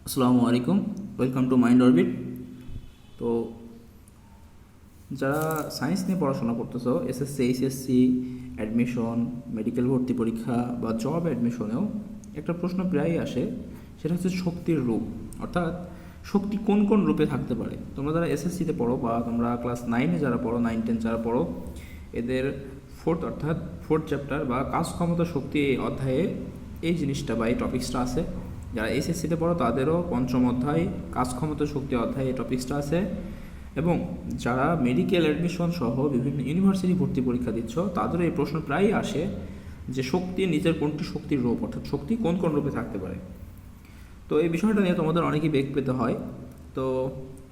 আসসালামু আলাইকুম, welcome to mind orbit. তো যারা সায়েন্স নিয়ে পড়াশোনা করতেছো, এসএসসি এইচএসসি অ্যাডমিশন, মেডিকেল ভর্তি পরীক্ষা বা জব অ্যাডমিশনেও একটা প্রশ্ন প্রায়ই আসে, সেটা হচ্ছে শক্তির রূপ, অর্থাৎ শক্তি কোন কোন রূপে থাকতে পারে। তোমরা যারা এসএসসিতে পড়ো বা তোমরা ক্লাস 9-এ যারা পড়ো, 9-10 যারা পড়ো, এদের ফোর্থ চ্যাপ্টার বা কাজ ক্ষমতা শক্তি এই অধ্যায়ে এই জিনিসটা বা এই টপিক্সটা আছে। যারা এসএসসিতে পড়ো তাদেরও পঞ্চম অধ্যায় কাজ ক্ষমতা শক্তি অধ্যায়ে এই টপিক্সটা আছে। এবং যারা মেডিকেল অ্যাডমিশন সহ বিভিন্ন ইউনিভার্সিটি ভর্তি পরীক্ষা দিচ্ছ, তাদেরও এই প্রশ্ন প্রায়ই আসে যে শক্তি নিচের কোনটি শক্তির রূপ, অর্থাৎ শক্তি কোন কোন রূপে থাকতে পারে। তো এই বিষয়টা নিয়ে তোমাদের অনেকেই বেগ পেতে হয়। তো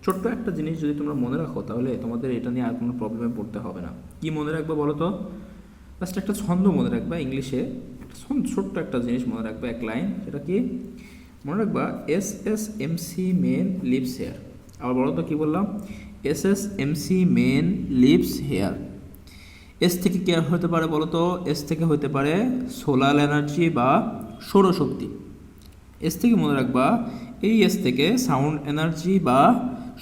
ছোট্ট একটা জিনিস যদি তোমরা মনে রাখো, তাহলে তোমাদের এটা নিয়ে আর কোনো প্রবলেমে পড়তে হবে না। কি মনে রাখবে বলো তো? জাস্ট একটা ছন্দ মনে রাখবা, ইংলিশে একটা ছোট্ট একটা জিনিস মনে রাখবা, এক লাইন। সেটা কি মনে রাখবা? SSMC men lives here. আবার বলো তো, কী বললাম? SSMC men lives here. S থেকে কি হতে পারে বলো তো? এস থেকে হতে পারে সোলার এনার্জি বা সৌরশক্তি। এস থেকে মনে রাখবা, এই এস থেকে সাউন্ড এনার্জি বা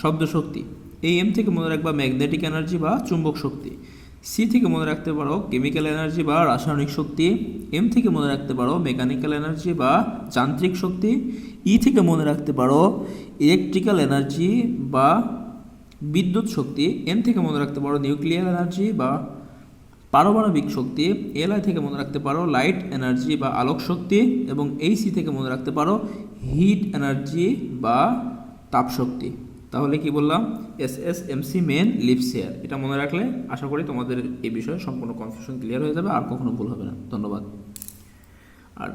শব্দ শক্তি। এই এম থেকে মনে রাখবা ম্যাগনেটিক এনার্জি বা চুম্বক শক্তি। সি থেকে মনে রাখতে পারো কেমিক্যাল এনার্জি বা রাসায়নিক শক্তি। এম থেকে মনে রাখতে পারো মেকানিক্যাল এনার্জি বা যান্ত্রিক শক্তি। ই থেকে মনে রাখতে পারো ইলেকট্রিক্যাল এনার্জি বা বিদ্যুৎ শক্তি। এন থেকে মনে রাখতে পারো নিউক্লিয়ার এনার্জি বা পারমাণবিক শক্তি। এলআই থেকে মনে রাখতে পারো লাইট এনার্জি বা আলোক শক্তি। এবং এই সি থেকে মনে রাখতে পারো হিট এনার্জি বা তাপ শক্তি। তাহলে কি বললাম? SSMC men lives here. এটা মনে রাখলে আশা করি তোমাদের এই বিষয়ে সম্পূর্ণ কনফিউশন ক্লিয়ার হয়ে যাবে, আর কখনো ভুল হবে না। ধন্যবাদ। আর